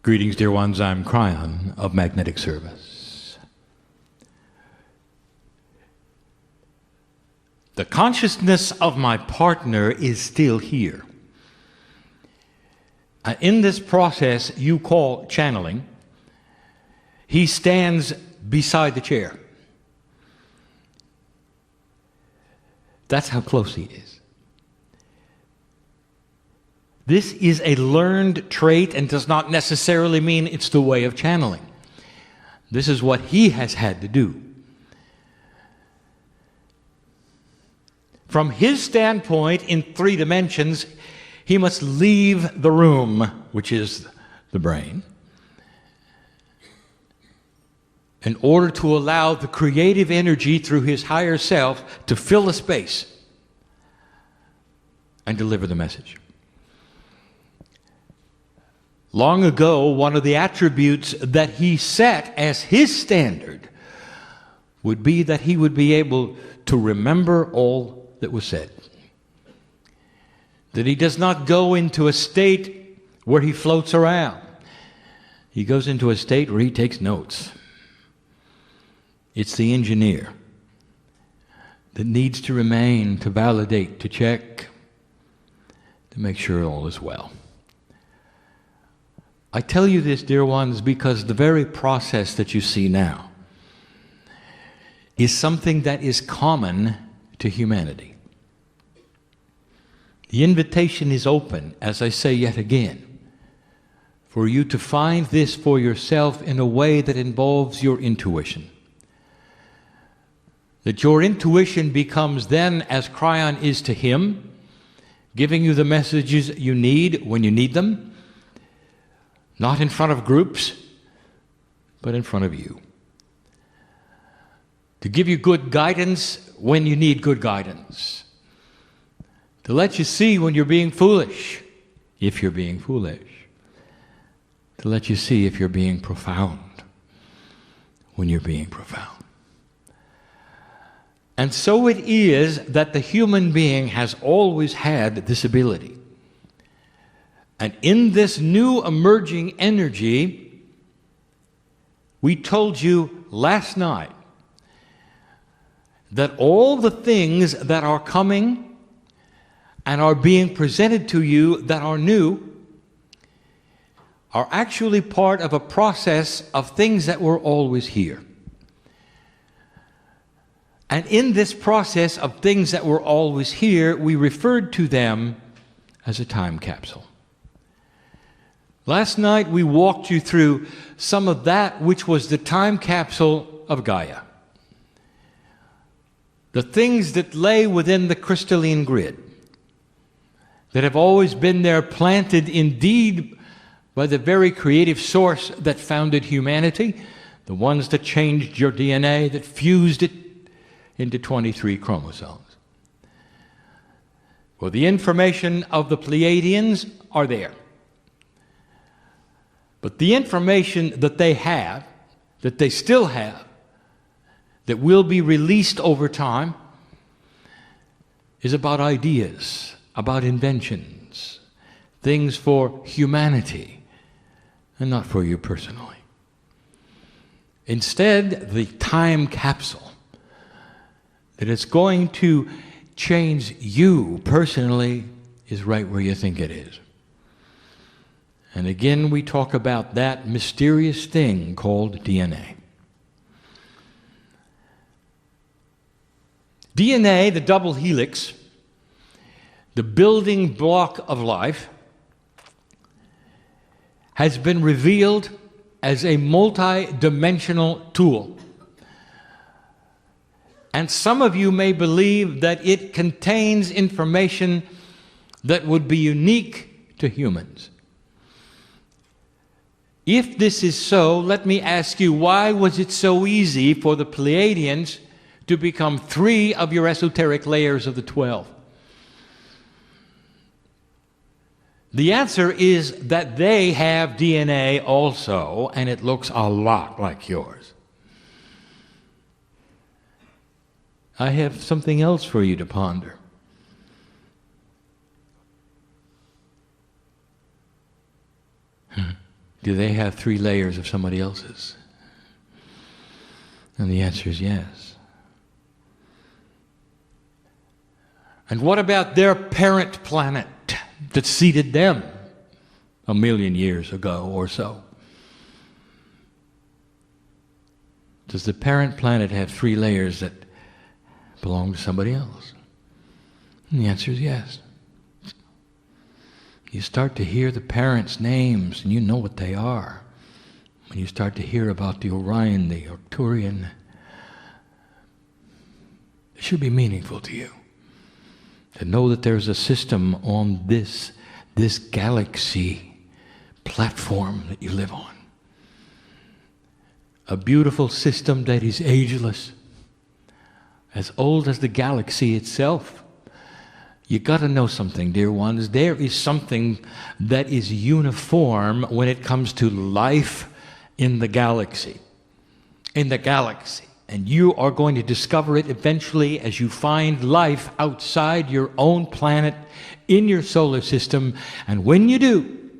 Greetings, dear ones. I'm Kryon of Magnetic Service. The consciousness of my partner is still here. In this process you call channeling, he stands beside the chair. That's how close he is. This is a learned trait and does not necessarily mean it's the way of channeling. This is what he has had to do. From his standpoint, in 3 dimensions, he must leave the room, which is the brain, in order to allow the creative energy through his higher self to fill the space and deliver the message. Long ago, one of the attributes that he set as his standard would be that he would be able to remember all that was said. That he does not go into a state where he floats around. He goes into a state where he takes notes. It's the engineer that needs to remain, to validate, to check, to make sure all is well. I tell you this, dear ones, because the very process that you see now is something that is common to humanity. The invitation is open, as I say yet again, for you to find this for yourself in a way that involves your intuition. That your intuition becomes then, as Kryon is to him, giving you the messages you need when you need them, not in front of groups, but in front of you. To give you good guidance when you need good guidance. To let you see when you're being foolish, if you're being foolish. To let you see if you're being profound, when you're being profound. And so it is that the human being has always had this ability. And in this new emerging energy, we told you last night that all the things that are coming and are being presented to you that are new are actually part of a process of things that were always here. And in this process of things that were always here, we referred to them as a time capsule. Last night we walked you through some of that which was the time capsule of Gaia. The things that lay within the crystalline grid, that have always been there, planted indeed by the very creative source that founded humanity, the ones that changed your DNA, that fused it into 23 chromosomes. Well, the information of the Pleiadians are there. But the information that they have, that they still have, that will be released over time, is about ideas, about inventions, things for humanity, and not for you personally. Instead, the time capsule that is going to change you personally is right where you think it is. And again, we talk about that mysterious thing called DNA. DNA, the double helix, the building block of life, has been revealed as a multi-dimensional tool. And some of you may believe that it contains information that would be unique to humans. If this is so, let me ask you, why was it so easy for the Pleiadians to become 3 of your esoteric layers of the 12? The answer is that they have DNA also, and it looks a lot like yours. I have something else for you to ponder. do they have 3 layers of somebody else's? And the answer is yes. And what about their parent planet that seeded them 1 million years ago or so? Does the parent planet have 3 layers that belong to somebody else? And the answer is yes. You start to hear the parents' names, and you know what they are. When you start to hear about the Orion, the Arcturian, it should be meaningful to you to know that there's a system on this galaxy platform that you live on. A beautiful system that is ageless, as old as the galaxy itself. You got to know something, dear ones. There is something that is uniform when it comes to life in the galaxy. In the galaxy. And you are going to discover it eventually as you find life outside your own planet, in your solar system. And when you do,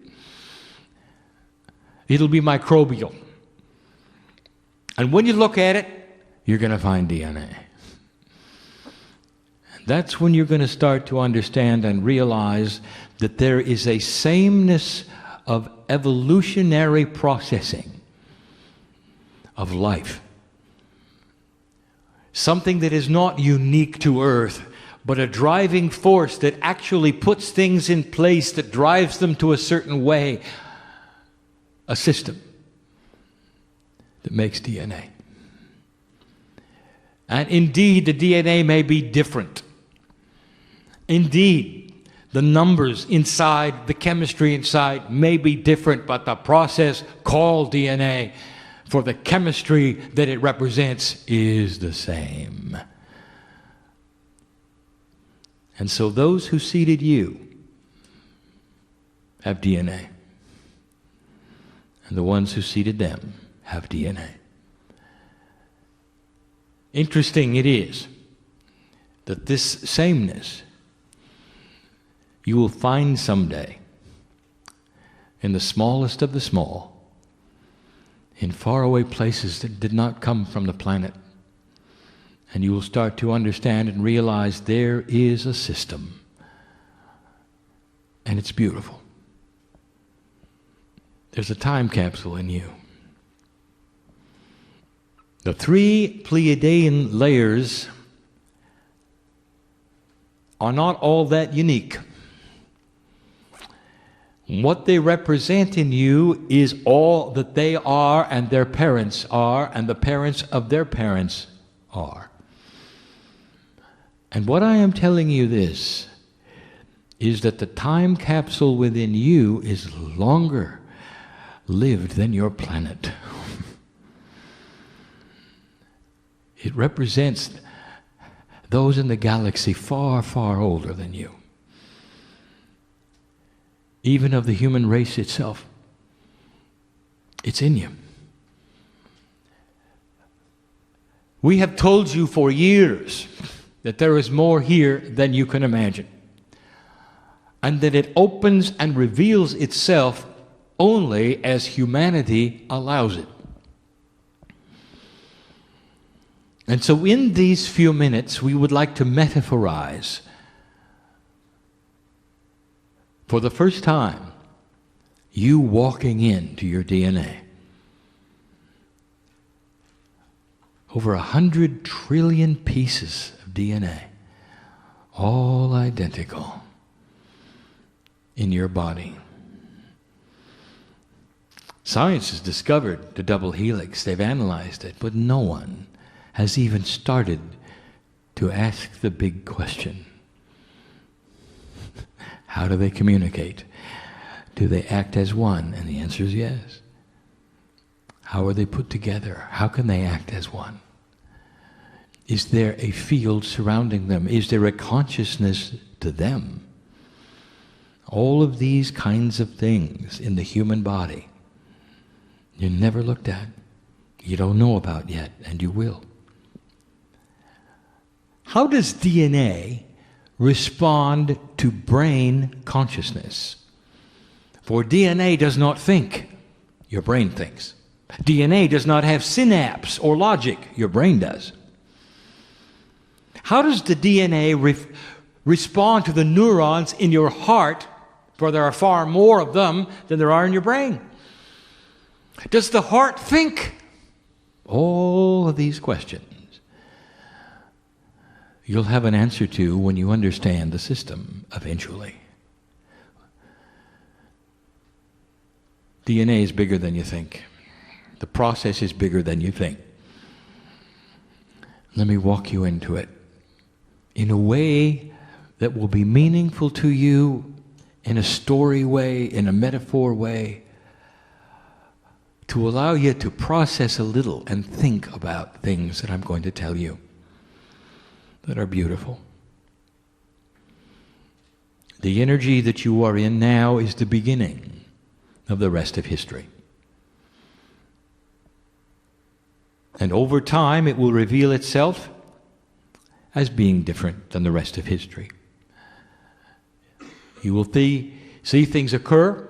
it'll be microbial. And when you look at it, you're going to find DNA. That's when you're going to start to understand and realize that there is a sameness of evolutionary processing of life. Something that is not unique to Earth, but a driving force that actually puts things in place that drives them to a certain way. A system that makes DNA. And indeed, the DNA may be different. Indeed, the numbers inside, the chemistry inside may be different, but the process called DNA for the chemistry that it represents is the same. And so those who seeded you have DNA. And the ones who seeded them have DNA. Interesting it is that this sameness you will find someday in the smallest of the small, in faraway places that did not come from the planet. And you will start to understand and realize there is a system. And it's beautiful. There's a time capsule in you. The 3 Pleiadian layers are not all that unique. What they represent in you is all that they are and their parents are and the parents of their parents are. And what I am telling you this is that the time capsule within you is longer lived than your planet. It represents those in the galaxy far, far older than you. Even of the human race itself. It's in you. We have told you for years that there is more here than you can imagine. And that it opens and reveals itself only as humanity allows it. And so in these few minutes, we would like to metaphorize, for the first time, you walking into your DNA. Over 100 trillion pieces of DNA, all identical in your body. Science has discovered the double helix. They've analyzed it, but no one has even started to ask the big question. How do they communicate? Do they act as one? And the answer is yes. How are they put together? How can they act as one? Is there a field surrounding them? Is there a consciousness to them? All of these kinds of things in the human body you never looked at, you don't know about yet, and you will. How does DNA respond to brain consciousness? For DNA does not think. Your brain thinks. DNA does not have synapse or logic. Your brain does. How does the DNA respond to the neurons in your heart, for there are far more of them than there are in your brain? Does the heart think? All of these questions you'll have an answer to when you understand the system eventually. DNA is bigger than you think. The process is bigger than you think. Let me walk you into it in a way that will be meaningful to you, in a story way, in a metaphor way, to allow you to process a little and think about things that I'm going to tell you that are beautiful. The energy that you are in now is the beginning of the rest of history. And over time, it will reveal itself as being different than the rest of history. You will see things occur,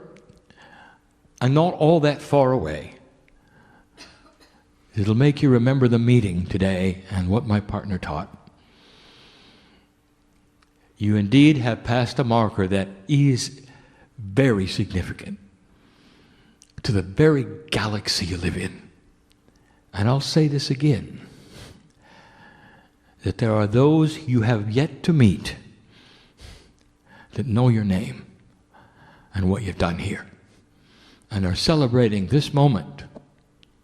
and not all that far away. It'll make you remember the meeting today and what my partner taught. You indeed have passed a marker that is very significant to the very galaxy you live in. And I'll say this again, that there are those you have yet to meet that know your name and what you've done here, and are celebrating this moment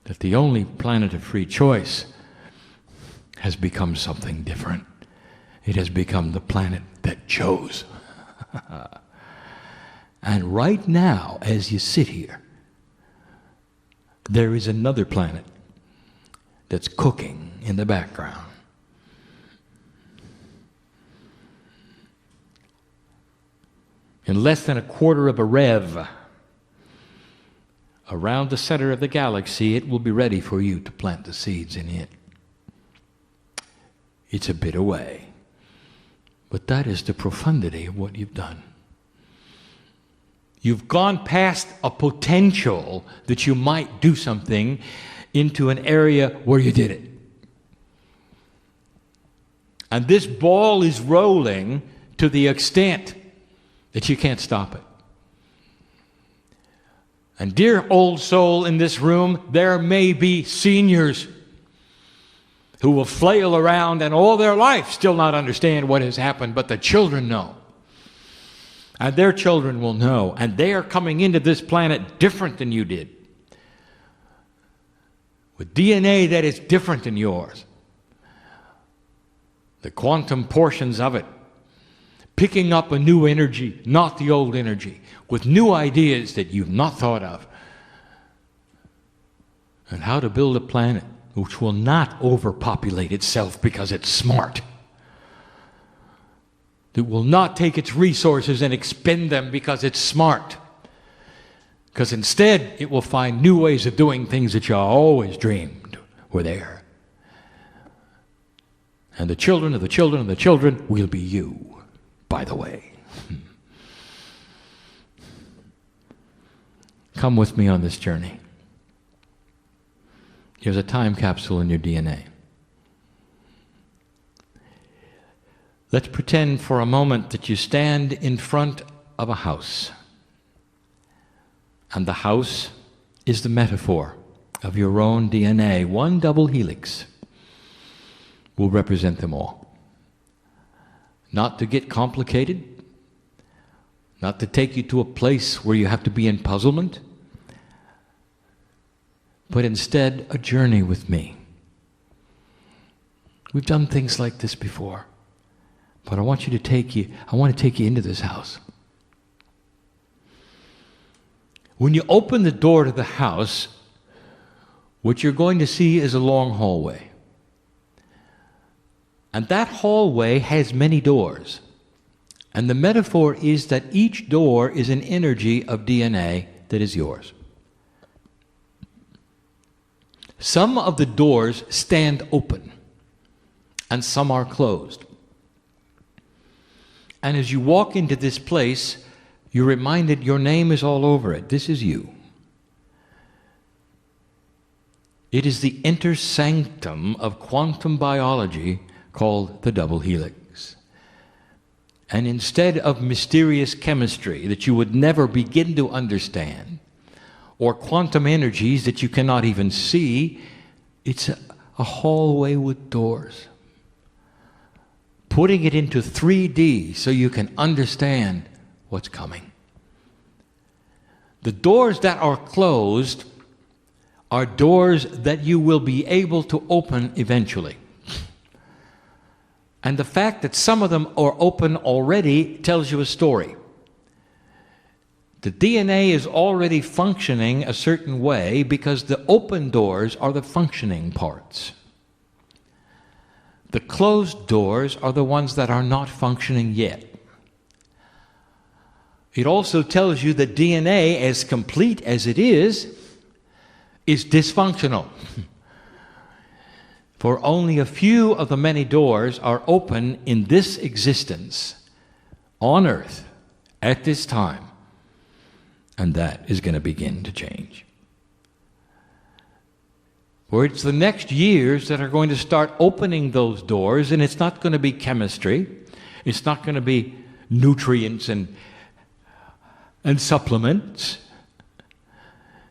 that the only planet of free choice has become something different. It has become the planet that chose. And right now, as you sit here, there is another planet that's cooking in the background. In less than a quarter of a rev, around the center of the galaxy, it will be ready for you to plant the seeds in it. It's a bit away, but that is the profundity of what you've done. You've gone past a potential that you might do something into an area where you did it. And this ball is rolling to the extent that you can't stop it. And dear old soul in this room, there may be seniors who will flail around and all their life still not understand what has happened, but the children know. And their children will know. And they are coming into this planet different than you did, with DNA that is different than yours. The quantum portions of it, picking up a new energy, not the old energy, with new ideas that you've not thought of. And how to build a planet which will not overpopulate itself because it's smart. That will not take its resources and expend them because it's smart. Because instead, it will find new ways of doing things that you always dreamed were there. And the children of the children of the children will be you, by the way. Come with me on this journey. There's a time capsule in your DNA. Let's pretend for a moment that you stand in front of a house. And the house is the metaphor of your own DNA. One double helix will represent them all. Not to get complicated, not to take you to a place where you have to be in puzzlement, but instead a journey with me. We've done things like this before, but I want to take you into this house. When you open the door to the house, what you're going to see is a long hallway. And that hallway has many doors. And the metaphor is that each door is an energy of DNA that is yours. Some of the doors stand open, and some are closed. And as you walk into this place, you're reminded your name is all over it. This is you. It is the inner sanctum of quantum biology called the double helix. And instead of mysterious chemistry that you would never begin to understand, or quantum energies that you cannot even see, it's a hallway with doors. Putting it into 3D so you can understand what's coming. The doors that are closed are doors that you will be able to open eventually. And the fact that some of them are open already tells you a story. The DNA is already functioning a certain way because the open doors are the functioning parts. The closed doors are the ones that are not functioning yet. It also tells you that DNA, as complete as it is dysfunctional. For only a few of the many doors are open in this existence, on earth, at this time. And that is going to begin to change. For it's the next years that are going to start opening those doors, and it's not going to be chemistry. It's not going to be nutrients and supplements.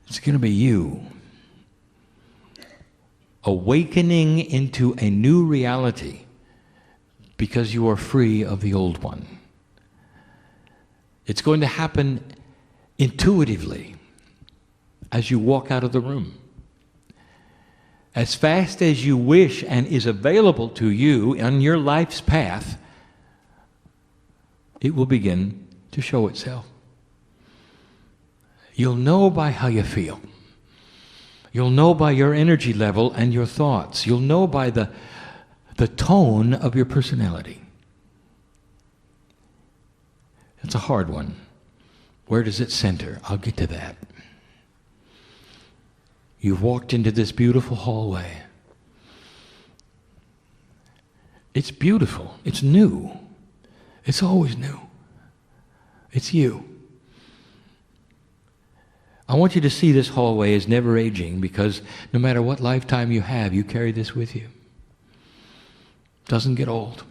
It's going to be you awakening into a new reality because you are free of the old one. It's going to happen intuitively as you walk out of the room. As fast as you wish and is available to you on your life's path, it will begin to show itself. You'll know by how you feel. You'll know by your energy level and your thoughts. You'll know by the tone of your personality. It's a hard one. Where does it center? I'll get to that. You've walked into this beautiful hallway. It's beautiful. It's new. It's always new. It's you. I want you to see this hallway as never aging, because no matter what lifetime you have, you carry this with you. It doesn't get old.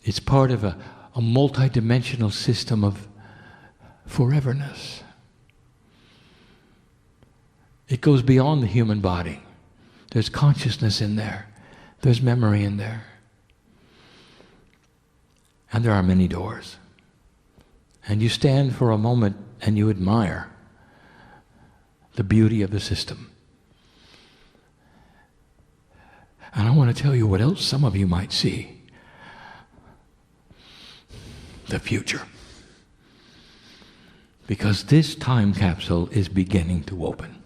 It's part of a multi-dimensional system of foreverness. It goes beyond the human body. There's consciousness in there. There's memory in there. And there are many doors. And you stand for a moment and you admire the beauty of the system. And I want to tell you what else some of you might see. The future. Because this time capsule is beginning to open.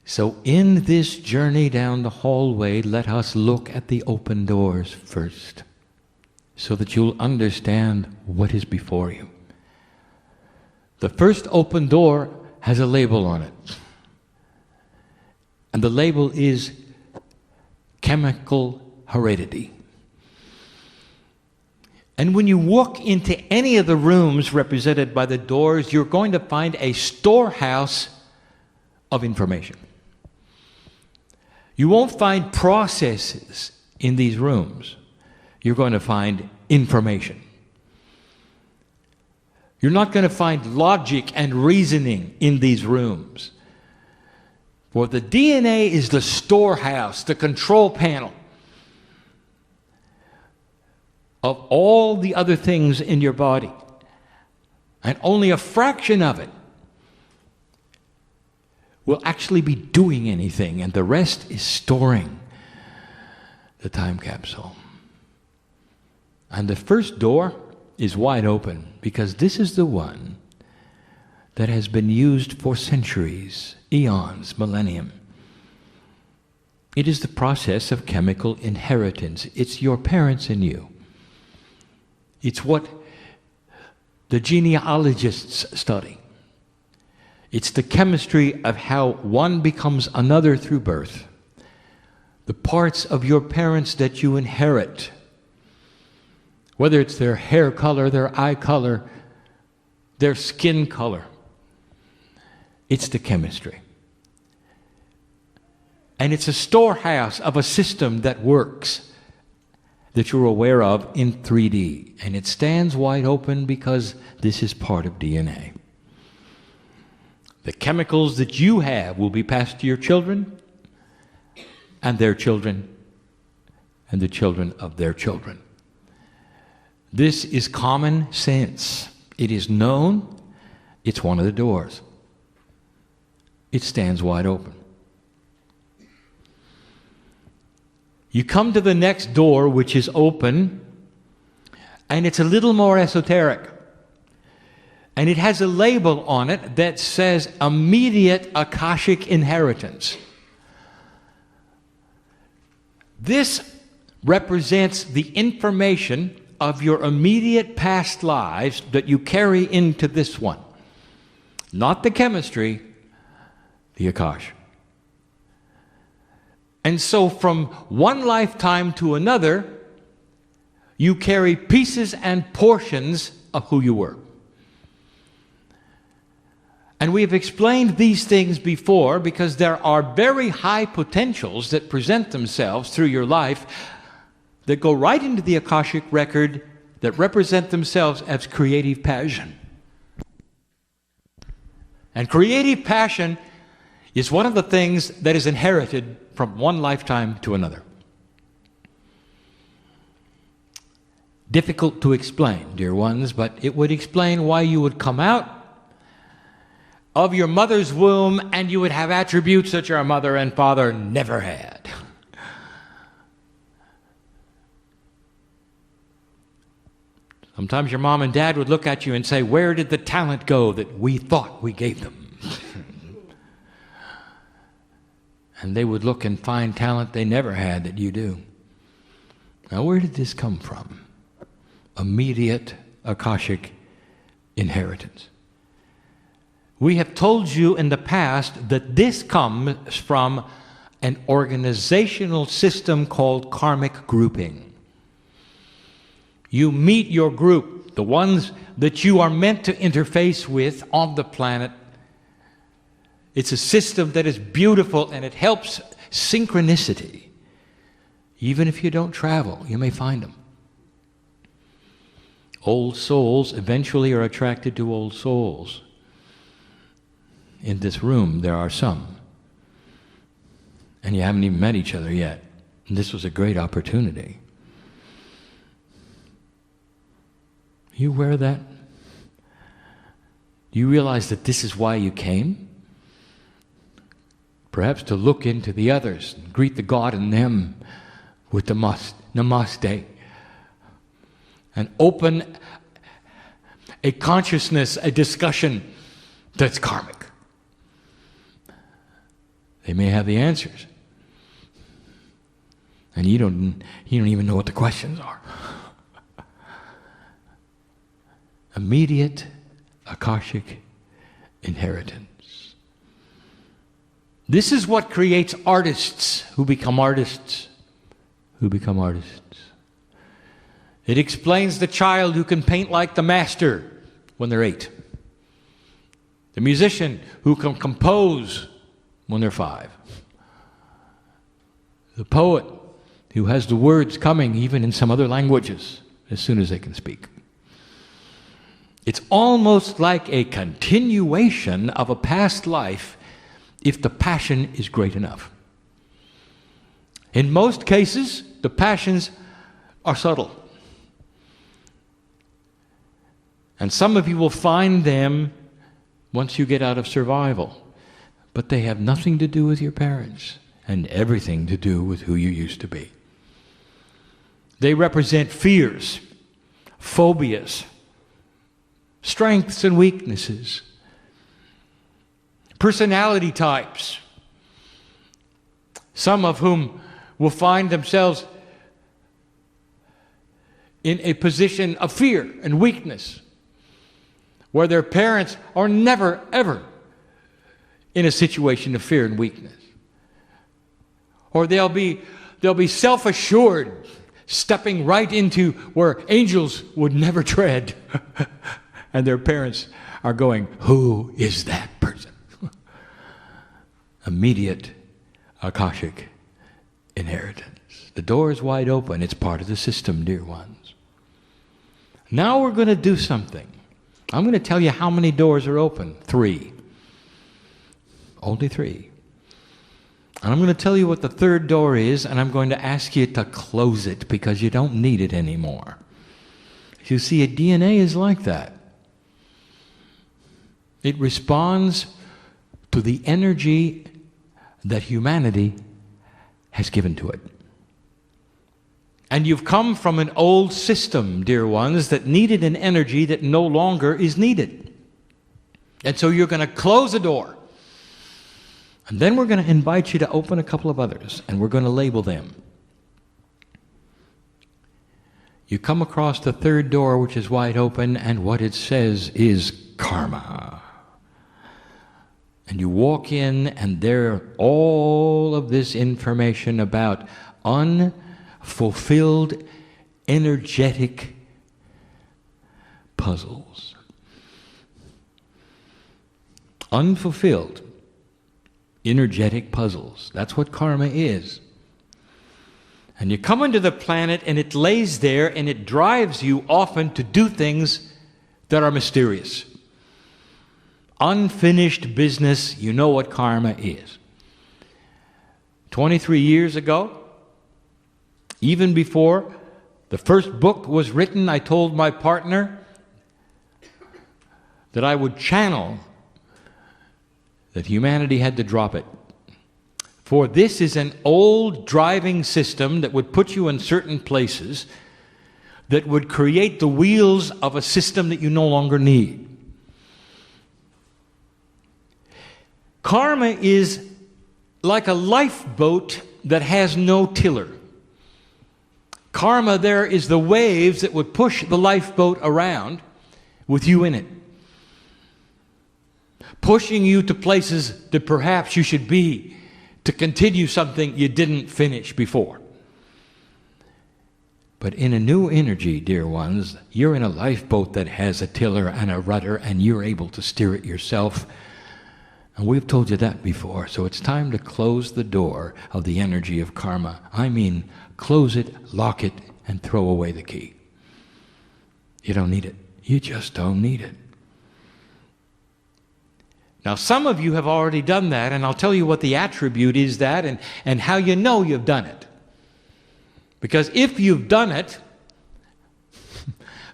So in this journey down the hallway, let us look at the open doors first, so that you'll understand what is before you. The first open door has a label on it. And the label is chemical heredity. And when you walk into any of the rooms represented by the doors, you're going to find a storehouse of information. You won't find processes in these rooms. You're going to find information. You're not going to find logic and reasoning in these rooms. For the DNA is the storehouse, the control panel of all the other things in your body. And only a fraction of it will actually be doing anything, and the rest is storing the time capsule. And the first door is wide open, because this is the one that has been used for centuries, eons, millennium. It is the process of chemical inheritance. It's your parents and you. It's what the genealogists study. It's the chemistry of how one becomes another through birth. The parts of your parents that you inherit, whether it's their hair color, their eye color, their skin color, it's the chemistry. And it's a storehouse of a system that works, that you're aware of in 3D. And it stands wide open because this is part of DNA. The chemicals that you have will be passed to your children, and their children, and the children of their children. This is common sense. It is known. It's one of the doors. It stands wide open. You come to the next door, which is open, and it's a little more esoteric. And it has a label on it that says immediate Akashic inheritance. This represents the information of your immediate past lives that you carry into this one. Not the chemistry, the Akash. And so from one lifetime to another, you carry pieces and portions of who you were. And we have explained these things before because there are very high potentials that present themselves through your life that go right into the Akashic record that represent themselves as creative passion. And creative passion is one of the things that is inherited from one lifetime to another. Difficult to explain, dear ones, but it would explain why you would come out of your mother's womb and you would have attributes that your mother and father never had. Sometimes your mom and dad would look at you and say, "Where did the talent go that we thought we gave them?" And they would look and find talent they never had that you do. Now, where did this come from? Immediate Akashic inheritance. We have told you in the past that this comes from an organizational system called karmic grouping. You meet your group, the ones that you are meant to interface with on the planet. It's a system that is beautiful and it helps synchronicity. Even if you don't travel, you may find them. Old souls eventually are attracted to old souls. In this room, there are some. And you haven't even met each other yet. And this was a great opportunity. You aware of that? Do you realize that this is why you came? Perhaps to look into the others and greet the God in them with the namaste. And open a consciousness, a discussion that's karmic. They may have the answers. And you don't even know what the questions are. Immediate Akashic inheritance. This is what creates artists who become artists, who become artists. It explains the child who can paint like the master when they're 8. The musician who can compose when they're 5. The poet who has the words coming even in some other languages as soon as they can speak. It's almost like a continuation of a past life if the passion is great enough. In most cases, the passions are subtle. And some of you will find them once you get out of survival. But they have nothing to do with your parents and everything to do with who you used to be. They represent fears, phobias, strengths and weaknesses, personality types, some of whom will find themselves in a position of fear and weakness, where their parents are never, ever in a situation of fear and weakness. Or they'll be self-assured, stepping right into where angels would never tread. And their parents are going, "Who is that person?" Immediate Akashic inheritance. The door is wide open. It's part of the system, dear ones. Now we're going to do something. I'm going to tell you how many doors are open. 3. Only 3. And I'm going to tell you what the third door is, and I'm going to ask you to close it because you don't need it anymore. You see, a DNA is like that. It responds to the energy that humanity has given to it. And you've come from an old system, dear ones, that needed an energy that no longer is needed. And so you're going to close a door. And then we're going to invite you to open a couple of others, and we're going to label them. You come across the third door, which is wide open, and what it says is karma. And you walk in, and there all of this information about unfulfilled energetic puzzles. Unfulfilled energetic puzzles. That's what karma is. And you come into the planet and it lays there and it drives you often to do things that are mysterious. Unfinished business, you know what karma is. 23 years ago, even before the first book was written, I told my partner that I would channel that humanity had to drop it. For this is an old driving system that would put you in certain places that would create the wheels of a system that you no longer need. Karma is like a lifeboat that has no tiller. Karma there is the waves that would push the lifeboat around with you in it, pushing you to places that perhaps you should be to continue something you didn't finish before. But in a new energy, dear ones, you're in a lifeboat that has a tiller and a rudder, and you're able to steer it yourself. And we've told you that before, so it's time to close the door of the energy of karma. I mean, close it, lock it, and throw away the key. You don't need it. You just don't need it. Now, some of you have already done that, and I'll tell you what the attribute is that and how you know you've done it. Because if you've done it,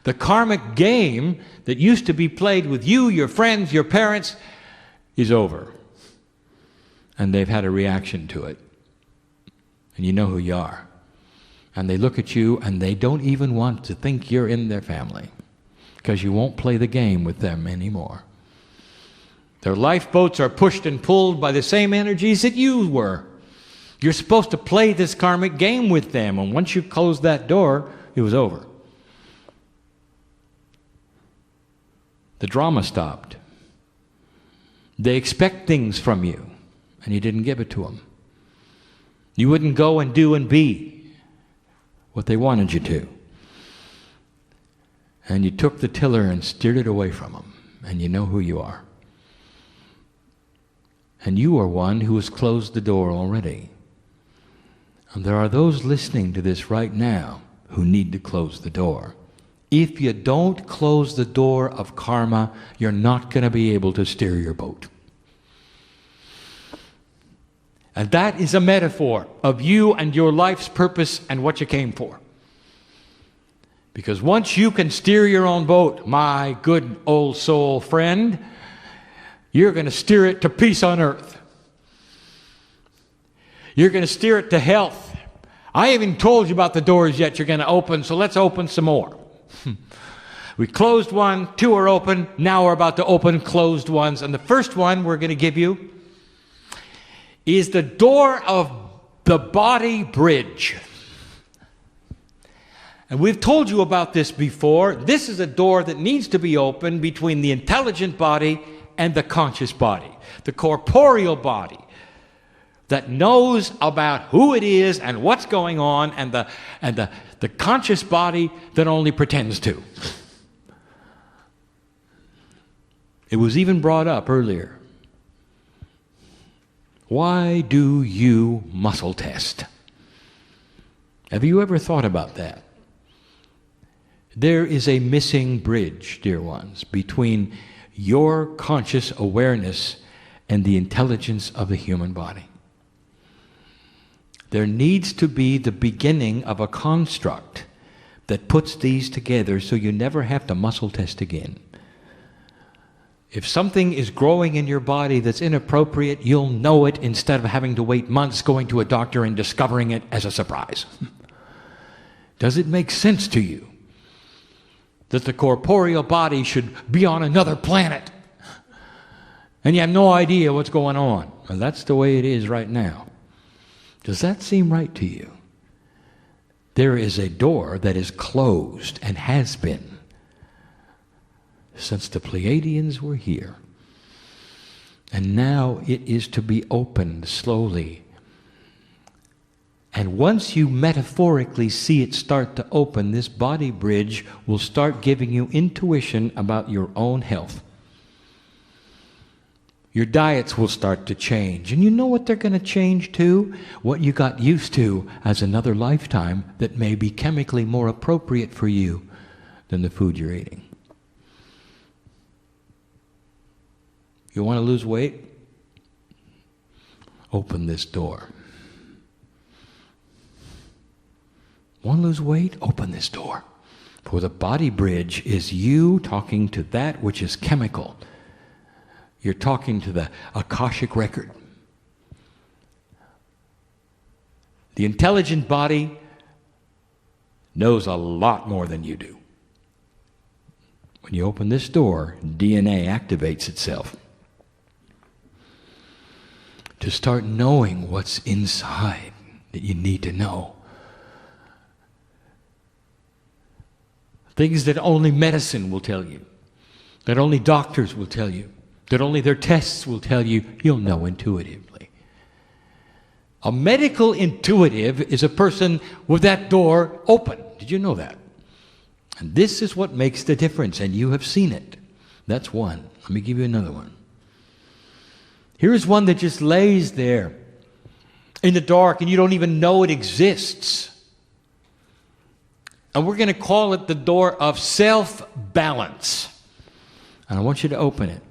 the karmic game that used to be played with you, your friends, your parents, is over. And they've had a reaction to it. And you know who you are. And they look at you, and they don't even want to think you're in their family, because you won't play the game with them anymore. Their lifeboats are pushed and pulled by the same energies that you were. You're supposed to play this karmic game with them, and once you closed that door, it was over. The drama stopped. They expect things from you, and you didn't give it to them. You wouldn't go and do and be what they wanted you to. And you took the tiller and steered it away from them, and you know who you are. And you are one who has closed the door already. And there are those listening to this right now who need to close the door. If you don't close the door of karma, you're not going to be able to steer your boat. And that is a metaphor of you and your life's purpose and what you came for. Because once you can steer your own boat, my good old soul friend, you're going to steer it to peace on earth. You're going to steer it to health. I haven't told you about the doors yet you're going to open, so let's open some more. We closed one, 2 are open, now we're about to open closed ones. And the first one we're going to give you is the door of the body bridge. And we've told you about this before. This is a door that needs to be opened between the intelligent body and the conscious body, the corporeal body that knows about who it is and what's going on, and the conscious body that only pretends to. It was even brought up earlier. Why do you muscle test? Have you ever thought about that? There is a missing bridge, dear ones, between your conscious awareness and the intelligence of the human body. There needs to be the beginning of a construct that puts these together so you never have to muscle test again. If something is growing in your body that's inappropriate, you'll know it instead of having to wait months going to a doctor and discovering it as a surprise. Does it make sense to you that the corporeal body should be on another planet and you have no idea what's going on? Well, that's the way it is right now. Does that seem right to you? There is a door that is closed and has been since the Pleiadians were here. And now it is to be opened slowly. And once you metaphorically see it start to open, this body bridge will start giving you intuition about your own health. Your diets will start to change. And you know what they're going to change to? What you got used to as another lifetime that may be chemically more appropriate for you than the food you're eating. You want to lose weight? Open this door. Want to lose weight? Open this door. For the body bridge is you talking to that which is chemical. You're talking to the Akashic record. The intelligent body knows a lot more than you do. When you open this door, DNA activates itself to start knowing what's inside that you need to know. Things that only medicine will tell you, that only doctors will tell you, that only their tests will tell you, you'll know intuitively. A medical intuitive is a person with that door open. Did you know that? And this is what makes the difference, and you have seen it. That's one. Let me give you another one. Here's one that just lays there in the dark and you don't even know it exists. And we're going to call it the door of self-balance. And I want you to open it.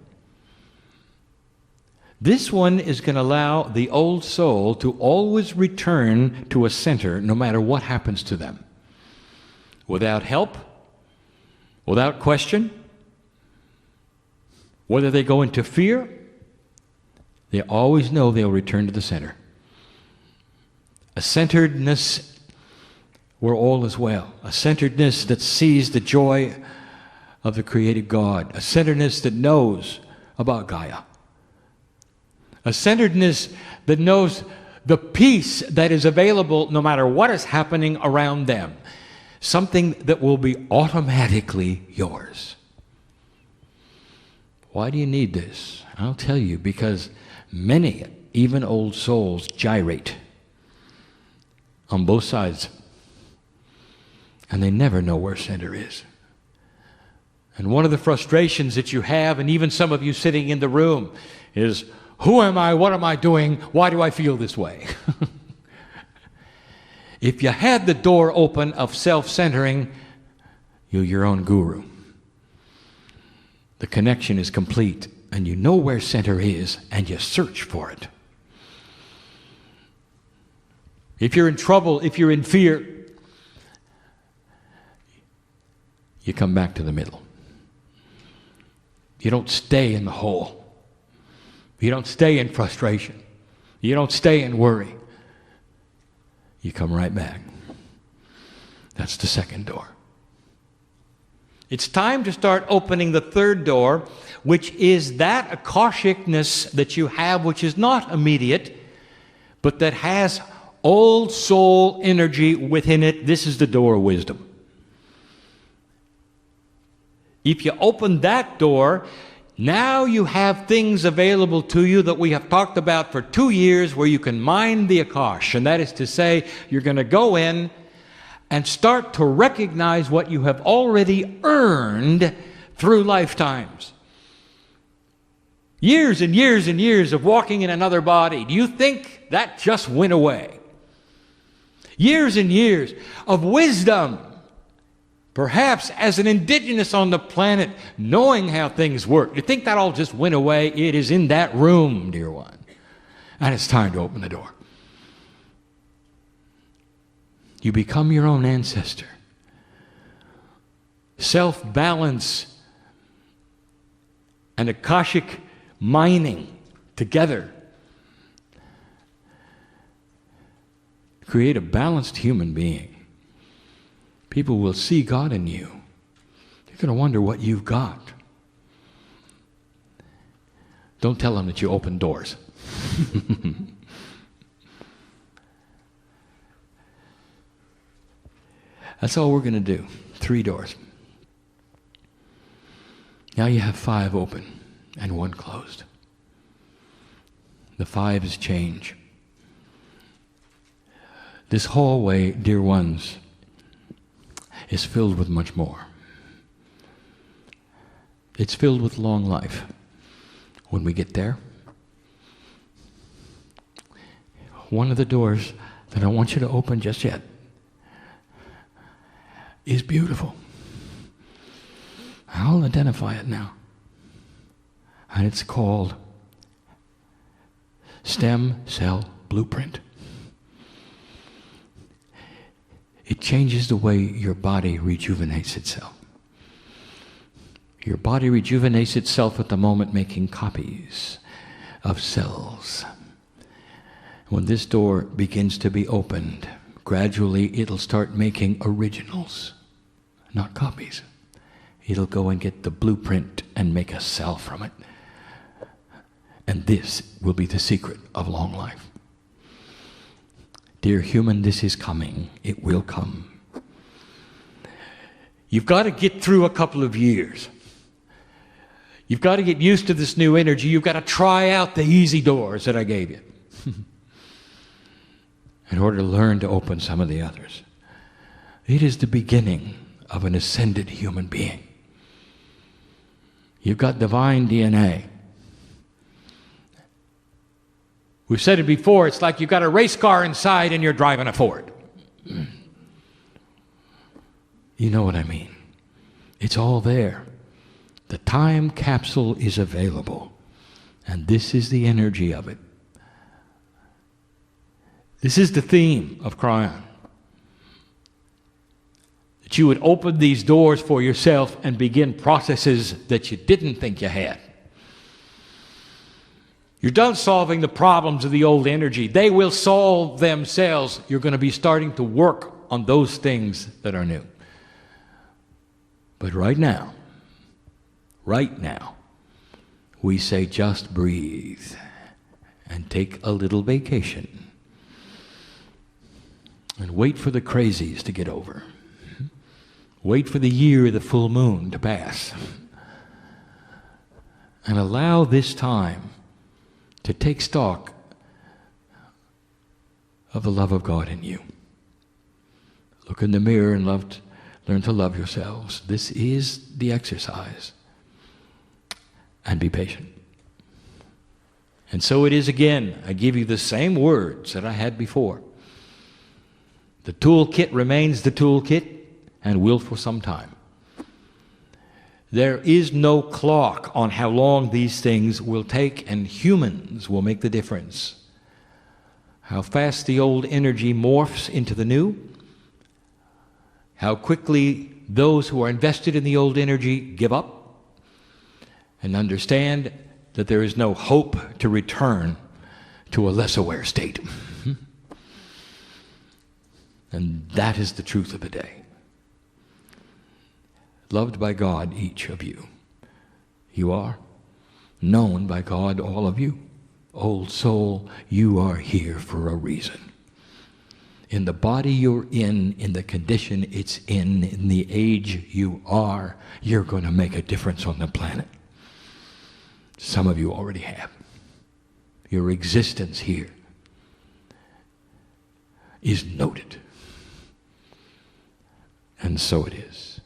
This one is going to allow the old soul to always return to a center no matter what happens to them. Without help, without question, whether they go into fear, they always know they'll return to the center. A centeredness where all is well. A centeredness that sees the joy of the created God. A centeredness that knows about Gaia. A centeredness that knows the peace that is available no matter what is happening around them. Something that will be automatically yours. Why do you need this? I'll tell you, because many, even old souls, gyrate on both sides. And they never know where center is. And one of the frustrations that you have, and even some of you sitting in the room, is, who am I? What am I doing? Why do I feel this way? If you had the door open of self-centering, you're your own guru. The connection is complete, and you know where center is, and you search for it. If you're in trouble, if you're in fear, you come back to the middle. You don't stay in the hole. You don't stay in frustration. You don't stay in worry. You come right back. That's the second door. It's time to start opening the third door, which is that Akashicness that you have, which is not immediate, but that has old soul energy within it. This is the door of wisdom. If you open that door, now you have things available to you that we have talked about for 2 years where you can mine the Akash. And that is to say, you're going to go in and start to recognize what you have already earned through lifetimes. Years and years and years of walking in another body. Do you think that just went away? Years and years of wisdom. Perhaps as an indigenous on the planet, knowing how things work. You think that all just went away? It is in that room, dear one. And it's time to open the door. You become your own ancestor. Self-balance and Akashic mining together create a balanced human being. People will see God in you. You're going to wonder what you've got. Don't tell them that you open doors. That's all we're going to do. 3 doors. Now you have 5 open and 1 closed. The 5 is change. This hallway, dear ones, is filled with much more. It's filled with long life. When we get there, one of the doors that I don't want you to open just yet is beautiful. I'll identify it now. And it's called Stem Cell Blueprint. It changes the way your body rejuvenates itself. Your body rejuvenates itself at the moment making copies of cells. When this door begins to be opened, gradually it'll start making originals, not copies. It'll go and get the blueprint and make a cell from it. And this will be the secret of long life. Dear human, this is coming. It will come. You've got to get through a couple of years. You've got to get used to this new energy. You've got to try out the easy doors that I gave you in order to learn to open some of the others. It is the beginning of an ascended human being. You've got divine DNA. We've said it before, it's like you've got a race car inside and you're driving a Ford. You know what I mean. It's all there. The time capsule is available. And this is the energy of it. This is the theme of Kryon. That you would open these doors for yourself and begin processes that you didn't think you had. You're done solving the problems of the old energy. They will solve themselves. You're going to be starting to work on those things that are new. But right now, we say just breathe and take a little vacation and wait for the crazies to get over. Wait for the year of the full moon to pass. And allow this time to take stock of the love of God in you. Look in the mirror and learn to love yourselves. This is the exercise. And be patient. And so it is again. I give you the same words that I had before. The toolkit remains the toolkit and will for some time. There is no clock on how long these things will take, and humans will make the difference. How fast the old energy morphs into the new, how quickly those who are invested in the old energy give up and understand that there is no hope to return to a less aware state. And that is the truth of the day. Loved by God, each of you. You are. Known by God, all of you. Old soul, you are here for a reason. In the body you're in the condition it's in the age you are, you're going to make a difference on the planet. Some of you already have. Your existence here is noted. And so it is.